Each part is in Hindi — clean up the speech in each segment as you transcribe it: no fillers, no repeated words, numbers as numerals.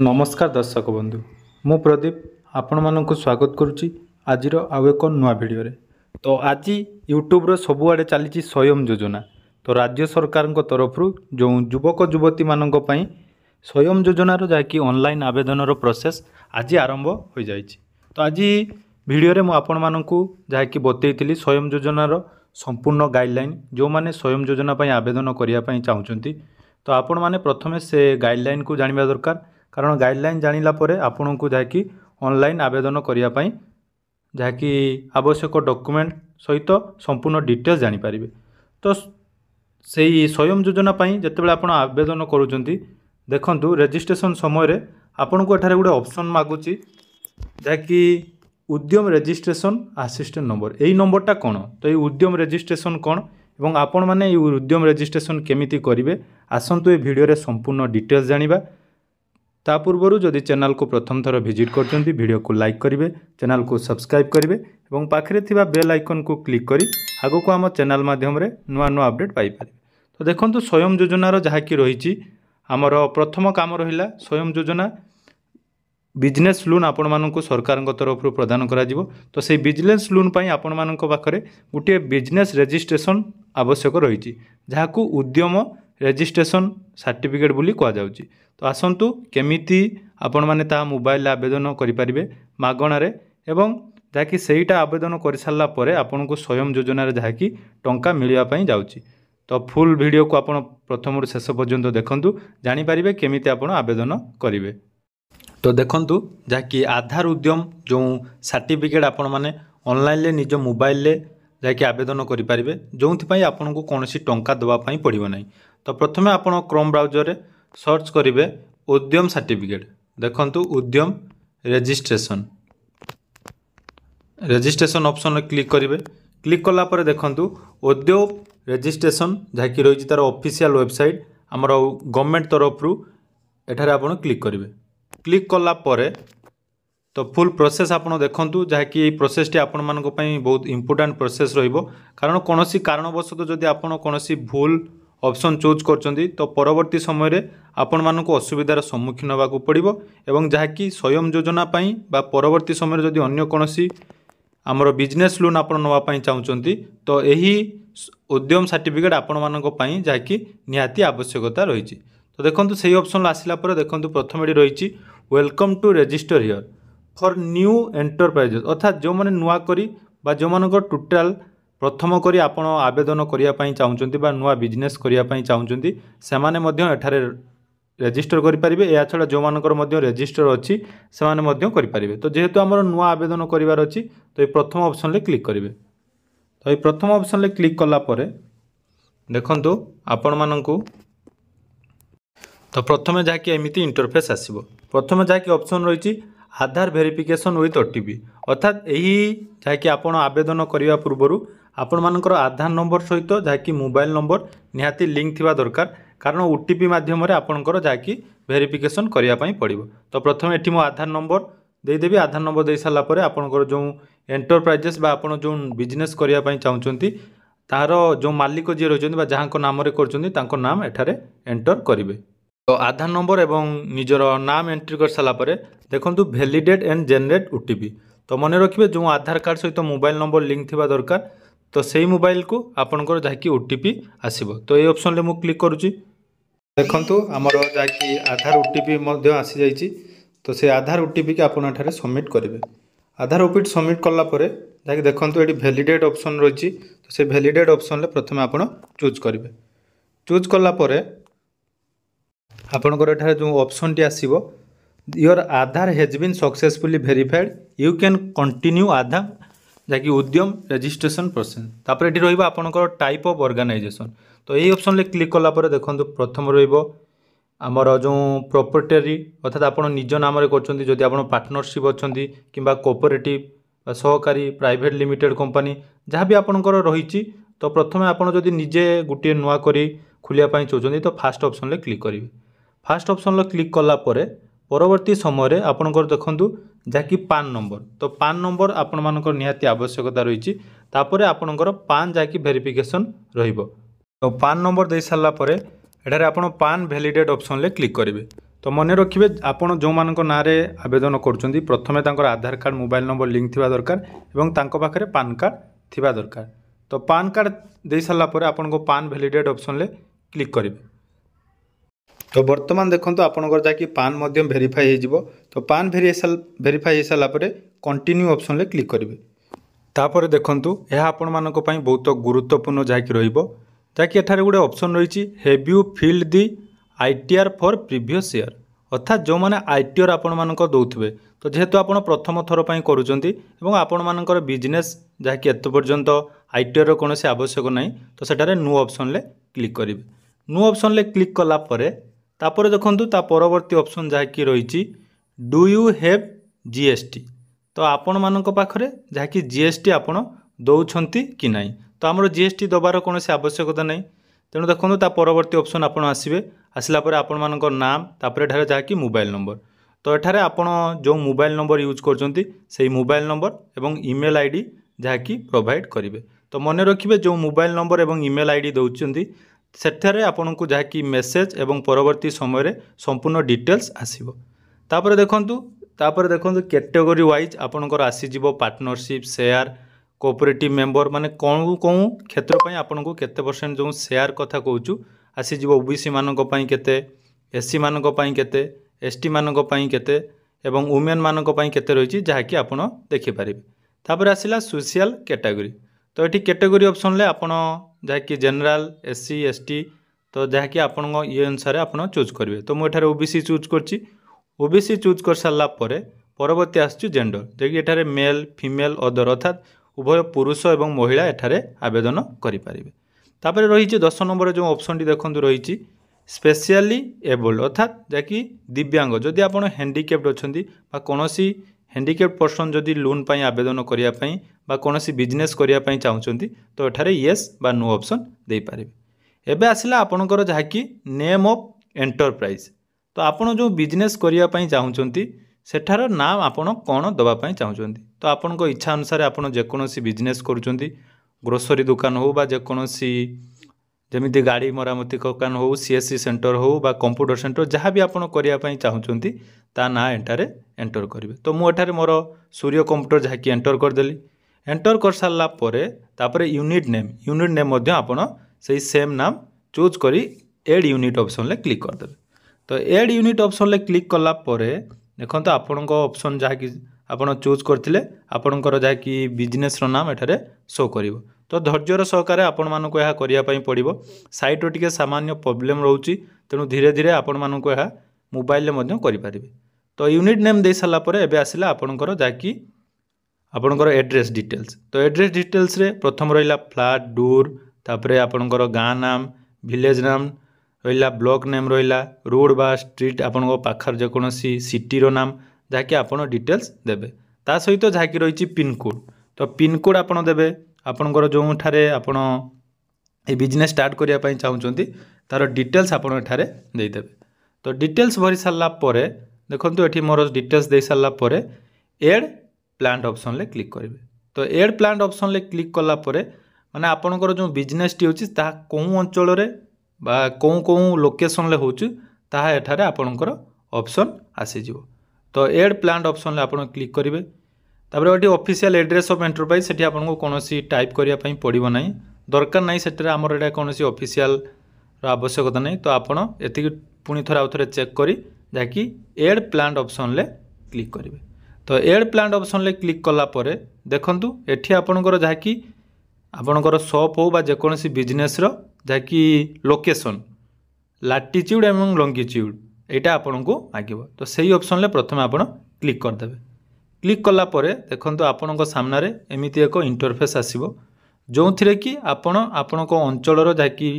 नमस्कार दर्शक बंधु मु प्रदीप आपण मानक स्वागत करुच्ची आज आउ एक नुआ भिडियो रे। तो आज यूट्यूब सबुआड़े चली स्वयं योजना। तो राज्य सरकार तरफ जो युवक युवती मानक पई स्वयं योजनार जहाँकि ऑनलाइन आवेदन प्रोसेस आज आरंभ हो जाए। तो आज भिडियो रे मु आपण मानक जहाँकि बतई स्वयं योजनार संपूर्ण गाइडलाइन जो माने स्वयं योजना पई आवेदन करने चाहते। तो आपण माने प्रथमे से गाइडलाइन को जानिबा दरकार, कारण गाइडलाइन जानिला परे आपन को जहाँकि ऑनलाइन आवेदन करने जहाँकि आवश्यक डॉक्यूमेंट सहित संपूर्ण डिटेल्स जानीपर। तो से स्वयं योजना जितेबाला आप आवेदन करुँच देखु रजिस्ट्रेशन समय आपन को एठारे गोटे ऑप्शन मागुची जहाँकि उद्यम रजिस्ट्रेशन असिस्टेंट नंबर। यही नंबरटा कौन, तो ये उद्यम रजिस्ट्रेशन कौन एवं आपण मैंने उद्यम रजिस्ट्रेशन केमिति करेंगे आसतु ये भिडियो रे संपूर्ण डिटेल्स जानिबा। ता पूर्व जदि चैनल को प्रथम थर विजिट करछंती वीडियो को लाइक करेंगे, चैनल को सब्सक्राइब करेंगे और पाखरे थिबा बेल आइकन को क्लिक करी आगो को आम चैनल माध्यम रे नुआ नुआ अपडेट पाई पारे। तो देखंतु स्वयं योजनार जहाँकि रही आमर प्रथम काम रहिला स्वयं योजना बिजनेस लोन आपण मानक सरकार तरफ प्रदान करा जिवो। तो से बिजनेस लोन पई आपण मानक पाखरे गोटे बिजनेस रजिस्ट्रेशन आवश्यक रही जहाँकु उद्यम रजिस्ट्रेशन सर्टिफिकेट बोली कह जाउची। तो आसंतु केमिति आपण माने ता मोबाइल आवेदन करि परिबे मागणारे एवं जहाँकि सेईटा आवेदन कर सारा पर आपन को स्वयं योजना रे जहाँकि टंका मिलिया पई जाउची। तो फुल वीडियो को आपण प्रथम शेष पर्यंत देखंतु जानि परिबे केमिति आपण आवेदन करिवे। तो देखंतु जहाँकि आधार उद्यम जो सर्टिफिकेट आपण माने ऑनलाइन ले निज मोबाइल ले जहाँकि आवेदन करि परिबे जो आपन को कौन टंका दवा पई पड़िबो नाही। तो प्रथमे आपण क्रोम ब्राउजर रे सर्च करेंगे उद्यम सर्टिफिकेट। देखंतु उद्यम रजिस्ट्रेशन ऑप्शन क्लिक करेंगे। क्लिक कला पर देखंतु उद्यम रजिस्ट्रेशन जहाँकि रही तार ऑफिशियल वेबसाइट आमर गवर्नमेंट तरफ एठारे आपण क्लिक करेंगे। क्लिक कला पर तो फुल प्रोसेस आपन देखंतु जहाँकि प्रोसेस टी आपण मानक पई बहुत इंपोर्टेंट प्रोसेस रहिबो, कारण कोनोसी कारणवशत जदि आपण कोनोसी भूल ऑप्शन चूज करचंदी तो परवर्ती समय रे आपण मानक असुविधार सम्मुखीन होगा पड़ो एवं जहाँकि स्वयं योजना पई बा परवर्ती समय जदि अन्य कोनोसी आमर बिजनेस लोन आपण नवा पई चाहउचंती तो यही उद्यम सर्टिफिकेट आपण मानक पई जहाँकि निहाती आवश्यकता रही। तो देखंतु सही ऑप्शन आसिला पर देखंतु प्रथम एडी रही welcome to register here for new enterprises, अर्थात जो माने नुआ करी बा जो मानक टोटाल प्रथम करी आपण आवेदन करिया पई चाहउचंती बा नुआ बिजनेस करिया पई चाहउचंती से माने मध्य एठारे रजिस्टर करि परिबे। या छडा जो मानकर मध्य रजिस्टर अछि से माने मध्य करि परिबे। तो जेहेतु हमर नुआ आवेदन करिवार अछि तो ये प्रथम ऑप्शन ले क्लिक करिवे। तो ये प्रथम ऑप्शन ले क्लिक कला परे देखंतु आपण मानकु तो प्रथमे जाकि एमिति इंटरफेस आसीबो। प्रथमे जाकि ऑप्शन रही आधार वेरिफिकेशन विथ ओटीपी, अर्थात यही जहाँकि आपण आवेदन करने पूर्वर आपण मानकर आधार नंबर सहित जहाँकि मोबाइल नंबर निहाती लिंक थिबा दरकार, कारण ओटीपी माध्यम आपणकर जहाँकि वेरिफिकेशन करने पड़ो। तो प्रथम एठी मो आधार नंबर देदेवी। आधार नंबर दे सारा पर आपणकर जो एंटरप्राइजेस बा आपण जो बिजनेस करने चाहते तार जो मालिक जी रही जहाँ नाम कर नाम एठारे एंटर करेंगे। तो आधार नंबर एवं निजर नाम एंट्री कर सारा पर देखंतु वैलिडेट एंड जनरेट ओटीपी। तो मन रखिए जो आधार कार्ड सहित मोबाइल नंबर लिंक थिबा दरकार, तो सही मोबाइल को आपनकर जहाँकि ओटीपी आसीबो। तो ये ऑप्शन ले मु क्लिक करूची। देखंतु हमर जहाँकि आधार ओटीपी मध्य आसी जाइची। तो से आधार ओटीपी के आपन एठारे सबमिट करेंगे। आधार ओटीपी सबमिट कला परे जहाँकि देखंतु एटी वैलिडेट ऑप्शन रही। तो से वैलिडेट ऑप्शन ले प्रथमे आपन चूज करेंगे। चूज कला परे आपनकर एठारे जो ऑप्शन टी आसीबो your Aadhaar has been successfully verified you can continue Aadhaar जहाँकि उद्यम रजिस्ट्रेशन प्रोसेस। तापर एटी रहिबो आपनकर टाइप ऑफ ऑर्गेनाइजेशन। तो यही ऑप्शन ले क्लिक कला पर देखंतु प्रथम रहिबो आमर जो प्रोप्राइटरी, अर्थात आपण निज नाम रे करछंती जदि आपण पार्टनरशिप अछंती किंबा कोऑपरेटिव सहकारी प्राइवेट लिमिटेड कंपनी जहाँ भी आपनकर रही। तो प्रथमे आपण जदि निजे गुटे नुआ करी खुलिया पई चाहछंती तो फास्ट ऑप्शन ले क्लिक करिवे। फास्ट ऑप्शन ले क्लिक कला परे परवर्ती समय आपणकर देखंतु जहाँकि पान नंबर। तो पान नंबर आपण मानकर निहाती आवश्यकता रही। तापर आपणकर पान जहाँकि वेरिफिकेशन रहिबो। तो पान नंबर दे सारा पर एठारे आपण पान वैलिडेट ऑप्शन ले क्लिक करेंगे। तो मन रखिए आपण जो मान ना आवेदन कर प्रथमे आधार कार्ड मोबाइल नंबर लिंक थिबा दरकार एवं तांको पाखरे पान कार्ड थिबा दरकार। तो पान कार्ड दे सारा पर आपन को पान वैलिडेट ऑप्शन ले क्लिक करेंगे। तो बर्तमान देखो आपंकर जहाँकि पान भेरीफाई हो तो पान भेरीफाई हो सारापर कंटिन्यू ऑप्शन ले क्लिक करेंगे। तापर देखूँ यह आपण मानक बहुत गुरुत्वपूर्ण जहाँकि रहीकि एठारे गोटे ऑप्शन रही have you field the ITR for previous year अर्थात जो मैंने आईटीआर आपण मानक दौथे तो जेहेतु आप प्रथम थर पर करूँ आपण मानकर बिजनेस जहाँकि एत पर्यंत आईटीआर कौन आवश्यक ना तो सेठारे नो ऑप्शन ले क्लिक करेंगे। नो ऑप्शन ले क्लिक कलापर तापर देखूँ ता परवर्ती ऑप्शन जहाँकि रही डू यू हैव जीएसटी तो आपण मानक पाखरे जहाँकि जीएसटी आपण दौरान कि नहीं तो आमर जीएसटी दबार कौन आवश्यकता नहीं। तेणु देखो ता परवर्ती ऑप्शन आपण आसवे आसला आपण मानक नाम तापर एठारे जहाँकि मोबाइल नंबर तो एठारे आपण जो मोबाइल नंबर यूज कर से मोबाइल नंबर एवं ईमेल आईडी जहाँकि प्रोवाइड करेंगे। तो मन रखिए जो मोबाइल नंबर एवं ईमेल आईडी दौरान सेठारे आपन को जहाँकि मेसेज एवं परवर्ती समय संपूर्ण डिटेल्स आसीबो। तापर देखंतु कैटेगरी वाइज आपनकर आसीजिवो पार्टनरशिप शेयर कोऑपरेटिव मेंबर माने कौन कौन क्षेत्र पर आपन को केते परसेंट जो शेयर कथा कहूँ आसीजिवो ओबीसी मानक पई केते एससी मानक पई केते एसटी मानक पई केते एवं वुमेन मानक पई केते रही जहाँकि आपन देखि पारिबे। तापर आसिला सोशल कैटेगरी तो ये कैटेगरी ऑप्शन ले आपण जहाँकि जनरल एससी एसटी तो जहाँकि आपण ये अनुसार आप चूज करेंगे। तो मुझे ओबीसी चूज करची ओबीसी चूज कर सारा परवर्ती आसुची जेंडर देखिए एठारे मेल फीमेल अदर अर्थात उभय पुरुष एवं महिला एठारे आवेदन करें। तापर रही 10 नंबर जो ऑप्शन टी देखो रही स्पेशली एबल्ड अर्थात जहाँकि दिव्यांग जदि आप हैंडिकेप्ड अच्छा कौन हैंडिकेप्ड पर्सन जदि लोन पाई आवेदन करने कौन बिजनेस करने चाहते तो एठारे येस बा नो ऑप्शन दे पारे। एबे आसला आपणकर जहाँकि नेम ऑफ एंटरप्राइज तो आपन जो बिजनेस करने चाहते सेठार नाम आपन कौन दवापाई चाहते तो आपण इच्छा अनुसार आपन जेकोसी बिजनेस करुँच ग्रोसरी दुकान हो बा जेकोसी जमी गाड़ी मरामती दुकान हो सीएससी सेंटर हो बा कंप्यूटर सेंटर जहाँ भी आपन करने चाहते ता ना एंटारे एंटर करेंगे। तो मुझे मोर सूर्य कंप्यूटर जहाँकि एंटर करदेली एंटर कर सारा तापर यूनिट नेम आपन से सेम नाम चूज करी एड यूनिट ऑप्शन ले क्लिक करदे। तो एड यूनिट ऑप्शन ले क्लिक कला देखो तो आपण ऑप्शन जहाँकि आपन चूज करथिले आपणकर जहाँकि बिजनेस नाम एठारे शो करिवो। तो धैर्यर सहकारे आपण मानक यह करिया पई पड़िवो साइट टिके सामान्य प्रॉब्लम रहउची तेणु धीरे धीरे आपण मानक यह मोबाइल ले मध्य करि पारिबे। तो यूनिट नेम दे सारा पर एबे आसिला आपणकर जहाँकि आपणकर एड्रेस डिटेल्स तो एड्रेस डिटेल्स रे प्रथम रहिला फ्लैट डोर तापरे आपणकर गाँ नाम विलेज नाम रहिला ब्लॉक नेम रहिला रोड बा स्ट्रीट आपन पाखर जेकोसी सिटी रो नाम जहाँकि आपन डिटेल्स देबे ता सहित जहाँकि रही पिनकोड तो पिनकोड आपन देबे आपनकर जो ठारे आपन ए बिजनेस स्टार्ट करिया पई चाहउचंती तार डिटेल्स आपन एठारे दे देबे। तो डिटेल्स भरी सारला परे देखंतु एठी मोर डिटेल्स दे सारला परे एड प्लांट ऑप्शन ले क्लिक करेंगे। तो एड प्लांट ऑप्शन ले क्लिक कला परे माने आपनकर जो बिजनेस टी होची ता कोउ अंचल रे बा कोउ लोकेशन ले होची ताहा एठारे आपनकर ऑप्शन आसी जिवो। तो एड प्लांट ऑप्शन ले आपण क्लिक करेंगे। तापर एटी ऑफिशियल एड्रेस ऑफ एंटरप्राइज सेठी आपनको कोनोसी टाइप करिया पई पड़िबो नाही दरकार नाही सेठी हमर एटा कोनोसी ऑफिशियल आवश्यकता नहीं। तो आपण एति पुनी थोड़ा आउथरे चेक करी जाकि एड प्लांट ऑप्शन ले क्लिक करेंगे। तो एड प्लांट ऑप्शन ले क्लिक कला परे देखंतु एठी आपनकर जाकि आपनकर शॉप हो बा जेकोसी बिजनेस रो जाकि लोकेशन लाटिट्यूड एवं लॉन्गिट्यूड एटा आपनको मागिबो। तो सही ऑप्शन ले प्रथम आपण क्लिक कर देबे। क्लिक कला परे देखंतु आपनक सामने रे एमिति एक इंटरफेस आसीबो जो थिरे कि आपण आपनक अंचल रो जाकि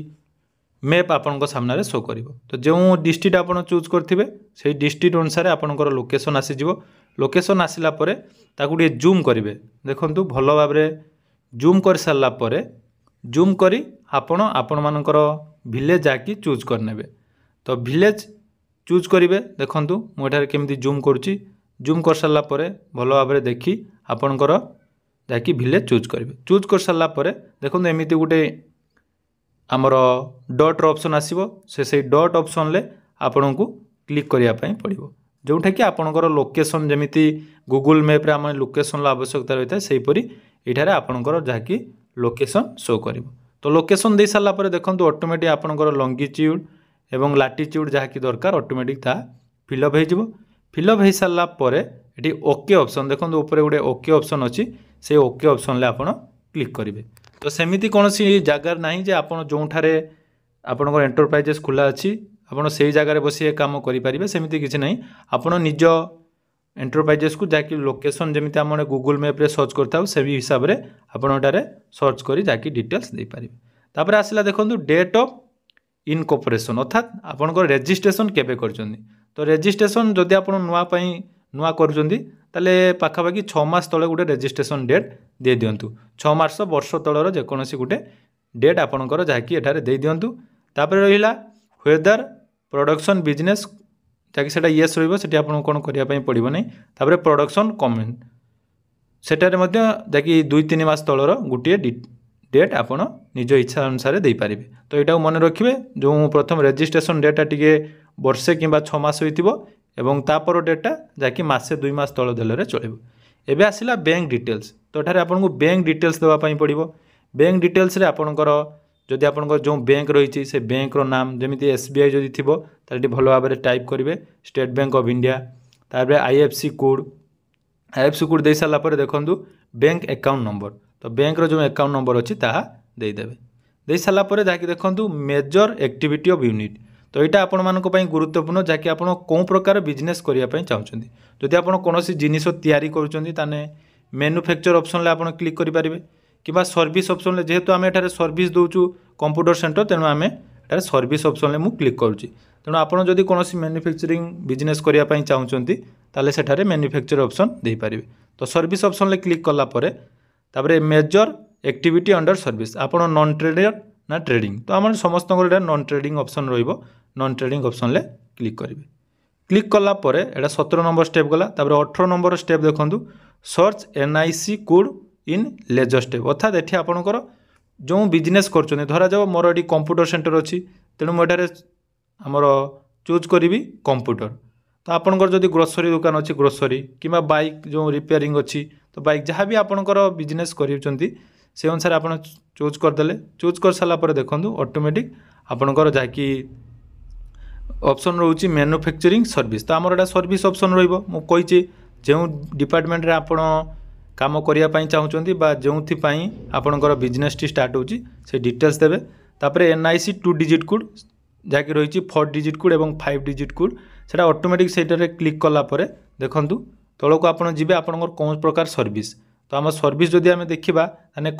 मैप आपनक सामने रे शो करिवो। तो जो डिस्ट्रिक्ट आपण चूज करथिबे सेही डिस्ट्रिक्ट अनुसार आपनकर लोकेशन आसी जिवो। लोकेशन आसिला परे ताकू डी जूम करिवे देखंतु भलो भाबरे जूम कर सारला परे जूम करी आपण मानकर विलेज जाकि चूज करनेबे। तो विलेज चूज करिवे देखंतु मो एठारे केमिति जूम करूची जूम कर सारला परे भलो भाबरे देखि आपनकर जाकि विलेज चूज करिवे। चूज कर सारला परे देखंतु एमिति गुटे आमर डॉट ऑप्शन आसीबो से डॉट ऑप्शन ले आपनको क्लिक करने पड़ो जोटा कि आपणकर लोकेशन जमी गूगल मैप रे आम लोकेशन आवश्यकता रही है सेहीपरि ये आपणकर जहाँकि लोकेशन शो कर तो लोकेशन दे सारापर देखो ऑटोमेटिक आपणकर लंगिट्यूड एवं लाटिट्यूड जहाँकि दरकार ऑटोमेटिक ता फिलअप हो फिलअप हो सारापर ये ओके ऑप्शन देखो ऊपर गोटे ओके ऑप्शन अच्छी से ओके ऑप्शन आप क्लिक करेंगे तो सेमती कौन सी जगार ना जे आप जो आपणकर एंटरप्राइजेस खुला अच्छी आपड़ से जगार बस कम करेंगे सेमती किसी ना आपड़ निज एंटरप्राइजेस को जहाँकि लोकेशन जमी आम गूगल मैप रे सर्च करता से हिसाब से आपड़े सर्च कर जहाँकि डिटेल्स दे पारे तापर आसला देखो डेट ऑफ इनकॉर्पोरेशन अर्थात आपंकर रेजिस्ट्रेशन केबे करछन्ती तो रेजिस्ट्रेशन जदि आप नुआ करुँचे पाखापाखि 6 मास तले गोटे रेजिस्ट्रेशन डेट दे दिंतु 6 मास वर्ष तलर जेकोसी गोटे डेट आपणकर जहाँकि एठारे दे दिंतु तापर रहिला वेदर प्रोडक्शन बिजनेस जहाँकि सेटा येस रही आपको कौन करने पड़ो नहीं तापर प्रोडक्शन कमेंट सेटारे जहाँकि 2-3 मास तलर गोटे डेट आप निज इच्छा अनुसार दे पारे तो यहाँ मन रखिए जो प्रथम रेजिस्ट्रेशन डेटा टी वर्षे कि 6 मास होइतिबो एवं तापर डेटा जहाँकि मासे 2 मास तल देले चलो एबे आसिला बैंक डिटेल्स तो एठारे आपको बैंक डिटेल्स देवाई पड़ो बैंक डिटेल्स रे आपणकर जदि आपणकर जो बैंक रही से बैंक रो नाम जमी SBI जदि थिबो ताले भल भाव में टाइप करेंगे स्टेट बैंक ऑफ इंडिया तापर IFSC कोड दे सारापर देखूँ बैंक अकाउंट नंबर तो बैंक रो जो अकाउंट नंबर अच्छी ताहा देदेवे दे सारापर जहाँकि देखूँ मेजर एक्टिविटी ऑफ यूनिट तो यहाँ आपण मानक गुरुत्वपूर्ण जहाँकि आप कौन प्रकार बिजनेस करने चाहते जदि आप कौन जिनिस तैयारी करें मैन्युफैक्चर ऑप्शन आप क्लिक करेंगे कि सर्विस ऑप्शन जेहेतु आम एठारे सर्विस दौचु कंप्यूटर सेंटर तेणु आम एठारे सर्विस ऑप्शन में क्लिक करुँची तेणु आपड़ जदि कौन मैन्युफैक्चरिंग बिजनेस करने चाहते ताले सेठारे मैन्युफैक्चर ऑप्शन दे पारे तो सर्विस ऑप्शन में क्लिक कलापर तापर मेजर एक्टिविटी अंडर सर्विस आपड़ नॉन ट्रेडर ना ट्रेडिंग तो आम समस्त नॉन ट्रेडिंग ऑप्शन रहिबो नॉन ट्रेडिंग ऑप्शन ले क्लिक करेंगे क्लिक कलापर एटा 17 नंबर स्टेप गला तापर 18 नंबर स्टेप देखूँ search NIC code in ledger step अर्थात ये आपणकर जो बिजनेस कर धरा जाओ मोर ये कंप्यूटर सेंटर अच्छी तेणु मुझे आमर चूज करी कंप्यूटर तो आपणकर जदि ग्रोसरी दुकान अच्छी ग्रोसरी कि बाइक जो रिपेयरिंग अच्छी तो बाइक जहाँ भी आपणकर बिजनेस करुँच से अनुसार आप चूज करदे चूज कर सारापर देखूँ ऑटोमेटिक आपणकर जहाँकि ऑप्शन रोचे मैन्युफैक्चरिंग सर्विस तो आमर एटा सर्विस ऑप्शन रही जो डिपार्टमेंट रे आपण काम करने चाहते जो आपणकर बिजनेस टी स्टार्ट होची से डिटेल्स देवे तापर NIC 2 डिजिट कोड जहाँकि रही 4 डिजिट कोड और 5 डिजिट कोड से ऑटोमेटिक से क्लिक कलापर देखूँ तौक आप जी आप कौन प्रकार सर्विस तो आम सर्विस जदि आम देखा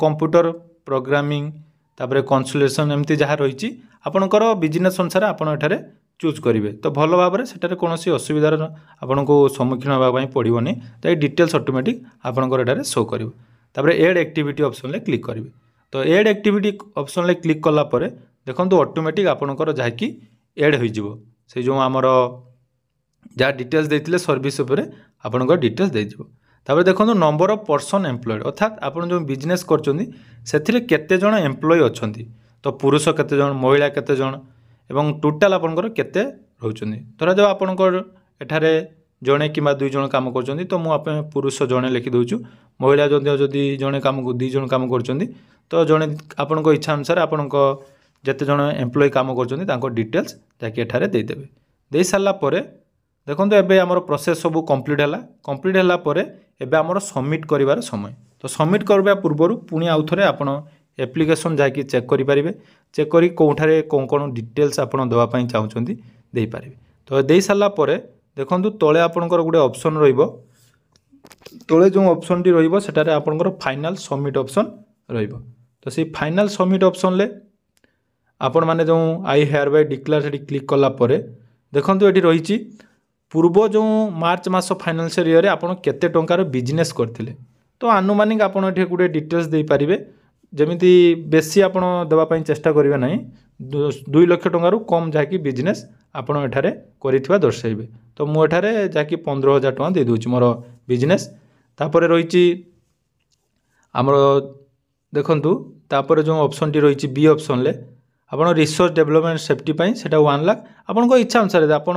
कंप्यूटर प्रोग्रामिंग तापर कंसल्टेशन एमती जहाँ रही आपणकर बिजनेस अनुसार आपड़ चूज करेंगे तो भल भाव में सेटारे कौन असुविधार आपन को सम्मुखीन होगा पड़ोनी तो ये डिटेल्स ऑटोमेटिक आपंकर शो कर एड एक्टिविटी ऑप्शन ले क्लिक करेंगे तो एड एक्टिविटी ऑप्शन ले क्लिक कलापर देखो ऑटोमेटिक आपंकर जहाँकि एड हो जो आमर जहाँ डिटेल्स देते सर्विस उपर आपंकर डिटेल्स देजिव तापर देखो नंबर ऑफ पर्सन एम्प्लॉयड अर्थात आप जो बिजनेस कर केते जण एम्प्लॉय अच्छा तो पुरुष केते जण महिला केते जण एवं टोटाल आपंकर केते रोचंदी धरा जाओ आपंकर एठारे जड़े कि 2 जण काम कर तो मुझे पुरुष जड़े लिखिदे महिला जदि जड़े काम 2 जण काम कर तो जड़े आपण इच्छा अनुसार आपण जिते जन एम्प्लॉय काम कर डिटेल्स जहाँकि एठारे देदेवे दे सारापर देखो एबे आमर प्रोसेस सब कंप्लीट है एबे आमर सबमिट करिवार समय तो सबमिट करबा पूर्व पुणी आउ थे आपण एप्लिकेशन जहाँकि चेक करेंगे चेक करी कौठारे कौन कौन डिटेल्स आप देवाई चाहते दे पारे तो दे सारापर देखो तले आपंकर गोटे ऑप्शन तले जो ऑप्शन टी रही आपंकर फाइनल सबमिट ऑप्शन तो सी फाइनल सबमिट ऑप्शन ले आपण माने जो आई हेयर बाय डिक्लेयर से क्लिक कलापर देखो ये रही पूर्व जो मार्च मास फाइनान्शियल ईयर आपड़ केते टंकार बिजनेस करते तो आनुमानिक आपड़ ये गोटे डिटेल्स दे पारे जमीती बेसी आपण देवाई चेष्टा करेंगे ना 2 लाख टंकार कम जहाँकि बिजनेस आपण एठारे करिथिबा दर्शाइबे तो मुझे जहाँकि 15,000 टका दे दूची मोर बिजनेस तापर रही आमर देखंतु तापर जो ऑप्शन टी रही बी ऑप्शन ले आपण रिसर्च डेवलपमेंट सेफ्टी सेटा 1 लाख आपण इच्छा अनुसार आपण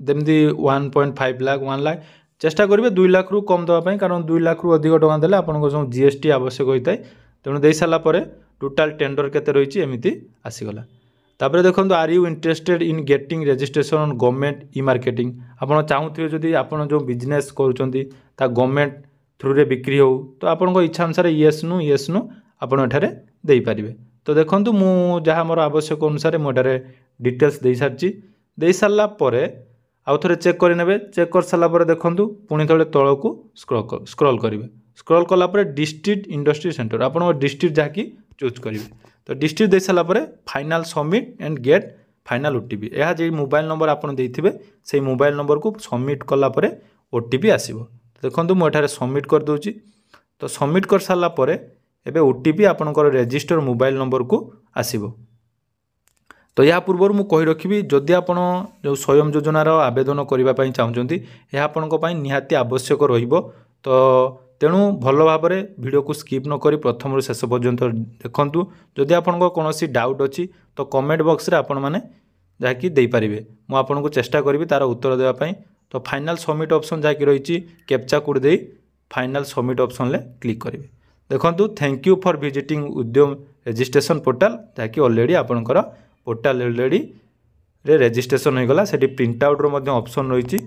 ଯେମିତି 1.5 ଲାख 1 ଲାख ଚେଷ୍ଟା କରିବେ 2 ଲାଖରୁ କମ୍ ଦେବା ପାଇଁ, କାରଣ 2 ଲାଖରୁ ଅଧିକ ଟଙ୍କା ଦେଲେ ଆପଣଙ୍କ ଯେଉଁ GST ଆବଶ୍ୟକ ହୋଇଥାଏ। ତେଣୁ ଦେଇସାରିଲା ପରେ ଟୋଟାଲ୍ ଟେଣ୍ଡର କେତେ ରହିଛି ଏମିତି ଆସିଗଲା। ତାପରେ ଦେଖନ୍ତୁ are you interested in getting registration on government e marketing. ଆପଣ ଚାହୁଁଥିବେ ଯଦି ଆପଣ ଯେଉଁ ବିଜନେସ୍ କରୁଛନ୍ତି ତା ଗଭର୍ଣ୍ଣମେଣ୍ଟ ଥ୍ରୁରେ ବିକ୍ରି ହେଉ, ତ ଆପଣଙ୍କ ଇଚ୍ଛା ଅନୁସାରେ ୟେସ୍ ନୁ ଆପଣ ଏଠାରେ ଦେଇପାରିବେ। ତ ଦେଖନ୍ତୁ ମୁଁ ଯାହା ମୋର ଆବଶ୍ୟକ ଅନୁସାରେ ମୁଁ ଏଠାରେ ଡିଟେଲ୍ସ ଦେଇସାରିଛି। ଦେଇସାରିଲା ପରେ ଆଉ ଥରେ ଚେକ୍ କରିନେବେ। ଚେକ୍ କରିସାରିଲା ପରେ ଦେଖନ୍ତୁ ପୁଣି ଥରେ ତଳକୁ ସ୍କ୍ରଲ୍ କରିବେ। ସ୍କ୍ରଲ୍ କଲା ପରେ ଡିଷ୍ଟ୍ରିକ୍ଟ ଇଣ୍ଡଷ୍ଟ୍ରି ସେଣ୍ଟର ଆପଣଙ୍କ ଡିଷ୍ଟ୍ରିକ୍ଟ ଯାହାକି ଚୁଜ୍ କରିବେ। ତ ଡିଷ୍ଟ୍ରିକ୍ଟ ଦେଇସାରିଲା ପରେ final submit and get final OTP। ଏହା ଯେ ମୋବାଇଲ୍ ନମ୍ବର ଆପଣ ଦେଇଥିବେ ସେଇ ମୋବାଇଲ୍ ନମ୍ବରକୁ ସବମିଟ୍ କଲା ପରେ OTP ଆସିବ। ଦେଖନ୍ତୁ ମୁଁ ଏଠାରେ ସବମିଟ୍ କରିଦେଉଛି। ତ ସବମିଟ୍ କରିସାରିଲା ପରେ ଏବେ OTP ଆପଣଙ୍କର ରେଜିଷ୍ଟର ମୋବାଇଲ୍ ନମ୍ବରକୁ ଆସିବ। ତ ଏହା ପୂର୍ବରୁ ମୁଁ କହି ରଖିବି, ଯଦି ଆପଣ ଯେଉଁ ସ୍ୱୟଂ ଯୋଜନାର ଆବେଦନ କରିବା ପାଇଁ ଚାହୁଁଛନ୍ତି ଏହା ଆପଣଙ୍କ ପାଇଁ ନିହାତି ଆବଶ୍ୟକ ରହିବ। ତ ତେଣୁ ଭଲ ଭାବରେ ଭିଡ଼ିଓକୁ ସ୍କିପ୍ ନ କରି ପ୍ରଥମରୁ ଶେଷ ପର୍ଯ୍ୟନ୍ତ ଦେଖନ୍ତୁ। ଯଦି ଆପଣଙ୍କ କୌଣସି ଡାଉଟ୍ ଅଛି ତ କମେଣ୍ଟ ବକ୍ସରେ ଆପଣମାନେ ଯାହାକି ଦେଇପାରିବେ, ମୁଁ ଆପଣଙ୍କୁ ଚେଷ୍ଟା କରିବି ତା'ର ଉତ୍ତର ଦେବା ପାଇଁ। ତ ଫାଇନାଲ୍ ସବମିଟ୍ ଅପସନ୍ ଯାହାକି ରହିଛି କ୍ୟାପଚା କୋଡ଼୍ ଦେଇ ଫାଇନାଲ୍ ସବମିଟ୍ ଅପସନ୍ରେ କ୍ଲିକ୍ କରିବେ। ଦେଖନ୍ତୁ ଥ୍ୟାଙ୍କ ୟୁ ଫର୍ ଭିଜିଟିଂ ଉଦ୍ୟମ ରେଜିଷ୍ଟ୍ରେସନ୍ ପୋର୍ଟାଲ୍, ଯାହାକି ଅଲରେଡ଼ି ଆପଣଙ୍କର ପୋର୍ଟାଲ୍ ଅଲରେଡ଼ିରେ ରେଜିଷ୍ଟ୍ରେସନ୍ ହୋଇଗଲା। ସେଠି ପ୍ରିଣ୍ଟ ଆଉଟ୍ର ମଧ୍ୟ ଅପସନ୍ ରହିଛି,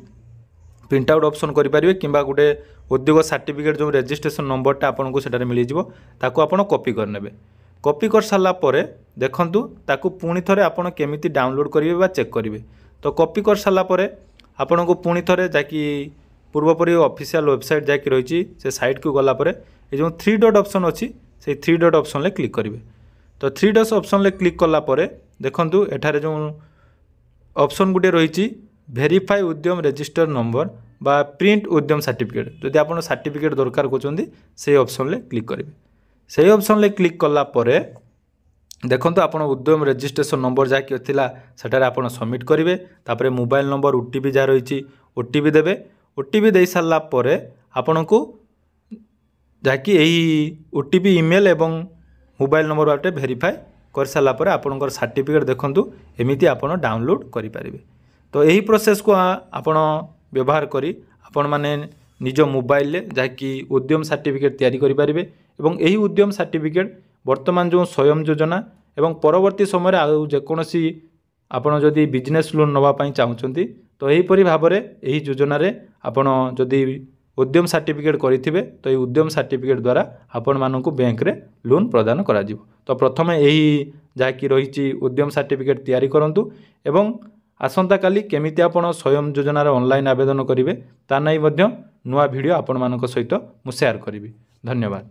ପ୍ରିଣ୍ଟ ଆଉଟ୍ ଅପସନ୍ କରିପାରିବେ, କିମ୍ବା ଗୋଟେ ଉଦ୍ୟୋଗ ସାର୍ଟିଫିକେଟ୍ ଯେଉଁ ରେଜିଷ୍ଟ୍ରେସନ୍ ନମ୍ବରଟା ଆପଣଙ୍କୁ ସେଠାରେ ମିଳିଯିବ ତାକୁ ଆପଣ କପି କରିନେବେ। କପି କରିସାରିଲା ପରେ ଦେଖନ୍ତୁ ତାକୁ ପୁଣି ଥରେ ଆପଣ କେମିତି ଡାଉନଲୋଡ଼୍ କରିବେ ବା ଚେକ୍ କରିବେ। ତ କପି କରିସାରିଲା ପରେ ଆପଣଙ୍କୁ ପୁଣି ଥରେ ଯାହାକି ପୂର୍ବପରି ଅଫିସିଆଲ୍ ୱେବସାଇଟ୍ ଯାହାକି ରହିଛି ସେ ସାଇଟ୍କୁ ଗଲା ପରେ ଏ ଯେଉଁ 3 ଡଟ୍ ଅପସନ୍ ଅଛି ସେଇ 3 ଡଟ୍ ଅପସନ୍ରେ କ୍ଲିକ୍ କରିବେ। ତ 3 ଡଟ୍ ଅପସନ୍ରେ କ୍ଲିକ୍ କଲା ପରେ ଦେଖନ୍ତୁ ଏଠାରେ ଯେଉଁ ଅପସନ୍ ଗୋଟିଏ ରହିଛି ଭେରିଫାଏ ଉଦ୍ୟମ ରେଜିଷ୍ଟର ନମ୍ବର বা প্রিন্ট উদ্যম সার্টিফিকেট, যদি আপনার সার্টিফিকেট দরকার করছেন সেই অপসনলে ক্লিক করবে। সেই অপসনলে ক্লিক কলা পরে দেখুন আপনার উদ্যম রেজিষ্ট্রেসন নম্বর যা কি লা সেটার আপনার সবমিট করবে। তারপরে মোবাইল নম্বর OTP যা রয়েছে OTP দেবে। OTP দিয়ে সারা পরে আপনার যা কি এই OTP ইমেল এবং মোবাইল নম্বর বাটে ভেরিফাই করে সারা পরে আপনার সার্টিফিকেট দেখুন এমিতি আপনার ডাউনলোড করে পারে। তো এই প্রসেস को आपण व्यवहार करी आपण माने निज मोबाइल जहाँकि उद्यम सर्टिफिकेट तैयारी करि परिबे। एवं एही उद्यम सर्टिफिकेट वर्तमान जो स्वयं योजना एवं परवर्ती समय आउ जेकोसी आपण जदि बिजनेस लोन नवा पई चाहउछंती तो एहीपरि भाबरे एही योजना रे आपण जदि उद्यम सर्टिफिकेट करिथिबे तो एही उद्यम सर्टिफिकेट द्वारा आपण मानकु बैंक रे लोन प्रदान करा जिवो। तो प्रथमे एही जहाँकि रहिछि उद्यम सर्टिफिकेट तैयारी करंतु एवं आसंता काली केमिति आपण स्वयं योजनार ऑनलाइन आवेदन करेंगे ता नहीं नुआ वीडियो आपण मानक सहित मु शेयर करी। धन्यवाद।